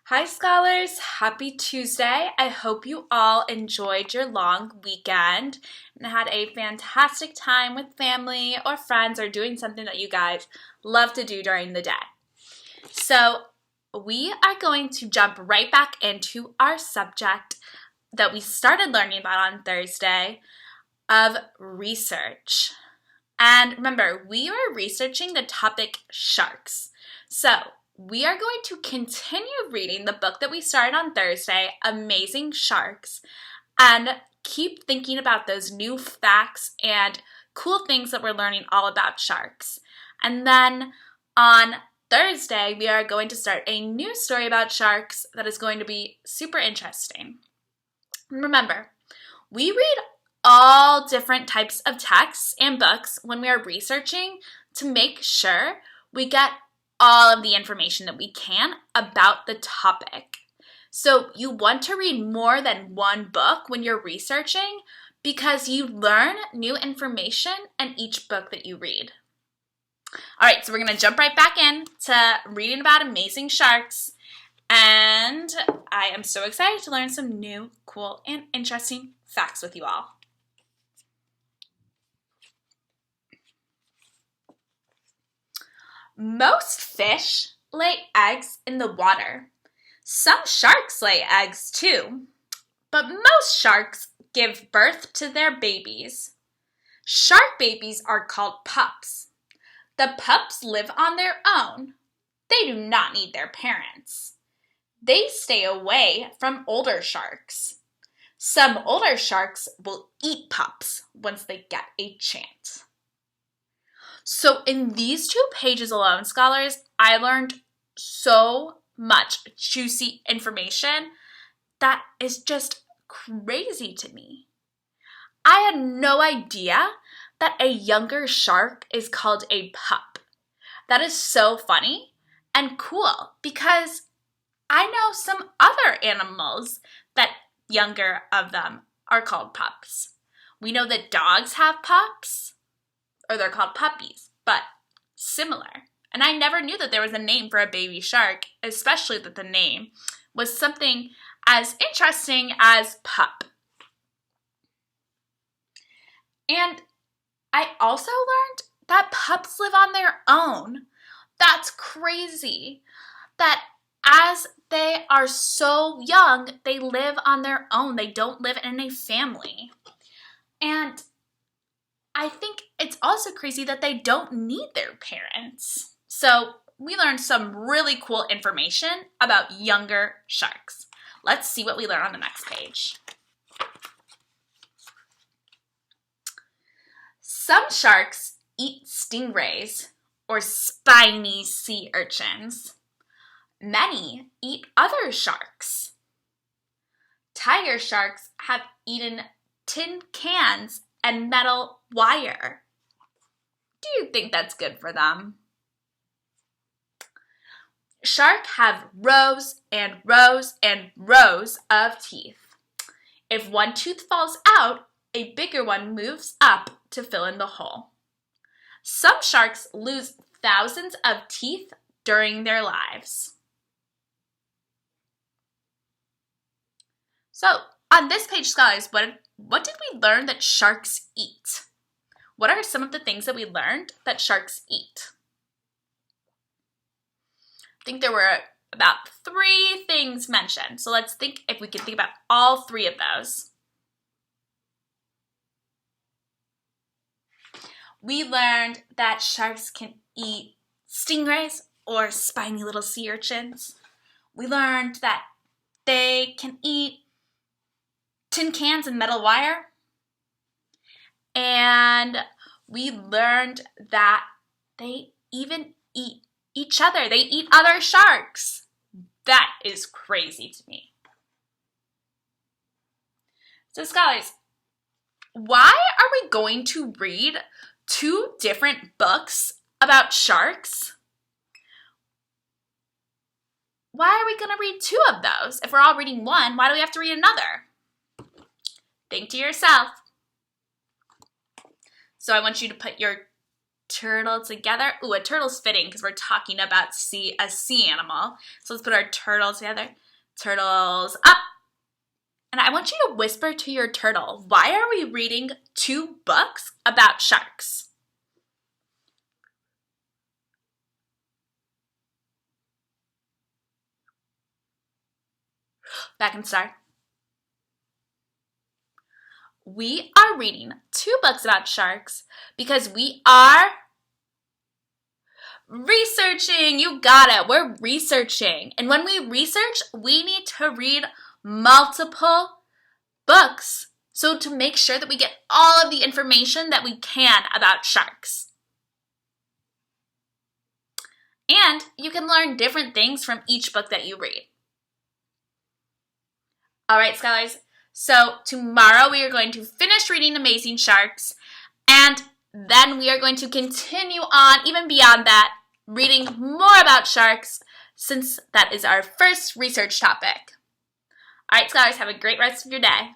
Hi, scholars. Happy Tuesday. I hope you all enjoyed your long weekend and had a fantastic time with family or friends or doing something that you guys love to do during the day. So, we are going to jump right back into our subject that we started learning about on Thursday of research. And remember, we were researching the topic sharks. So, we are going to continue reading the book that we started on Thursday, Amazing Sharks, and keep thinking about those new facts and cool things that we're learning all about sharks. And then on Thursday, we are going to start a new story about sharks that is going to be super interesting. And remember, we read all different types of texts and books when we are researching to make sure we get all of the information that we can about the topic. So you want to read more than one book when you're researching because you learn new information in each book that you read. All right, so we're going to jump right back in to reading about amazing sharks. And I am so excited to learn some new, cool, and interesting facts with you all. Most fish lay eggs in the water. Some sharks lay eggs too, but most sharks give birth to their babies. Shark babies are called pups. The pups live on their own. They do not need their parents. They stay away from older sharks. Some older sharks will eat pups once they get a chance. So in these 2 pages alone, scholars, I learned so much juicy information that is just crazy to me. I had no idea that a younger shark is called a pup. That is so funny and cool because I know some other animals that younger of them are called pups. We know that dogs have pups, or they're called puppies, but similar. And I never knew that there was a name for a baby shark, especially that the name was something as interesting as pup. And I also learned that pups live on their own. That's crazy. That as they are so young, they live on their own. They don't live in a family. And I think it's also crazy that they don't need their parents. So we learned some really cool information about younger sharks. Let's see what we learn on the next page. Some sharks eat stingrays or spiny sea urchins. Many eat other sharks. Tiger sharks have eaten tin cans and metal wire. Do you think that's good for them? Sharks have rows and rows and rows of teeth. If one tooth falls out, a bigger one moves up to fill in the hole. Some sharks lose thousands of teeth during their lives. So, on this page, scholars, what did we learn that sharks eat? What are some of the things that we learned that sharks eat? I think there were about 3 things mentioned. So let's think if we can think about all 3 of those. We learned that sharks can eat stingrays or spiny little sea urchins. We learned that they can eat tin cans and metal wire. And we learned that they even eat each other. They eat other sharks. That is crazy to me. So scholars, why are we going to read 2 different books about sharks? Why are we going to read 2 of those? If we're all reading one, why do we have to read another? Think to yourself. So I want you to put your turtle together. Ooh, a turtle's fitting because we're talking about a sea animal. So let's put our turtles together. Turtles up. And I want you to whisper to your turtle, why are we reading 2 books about sharks? Back and start. We are reading 2 books about sharks because we are researching. You got it. We're researching. And when we research, we need to read multiple books. So to make sure that we get all of the information that we can about sharks. And you can learn different things from each book that you read. All right, scholars. So tomorrow we are going to finish reading Amazing Sharks, and then we are going to continue on, even beyond that, reading more about sharks, since that is our first research topic. All right, scholars, have a great rest of your day.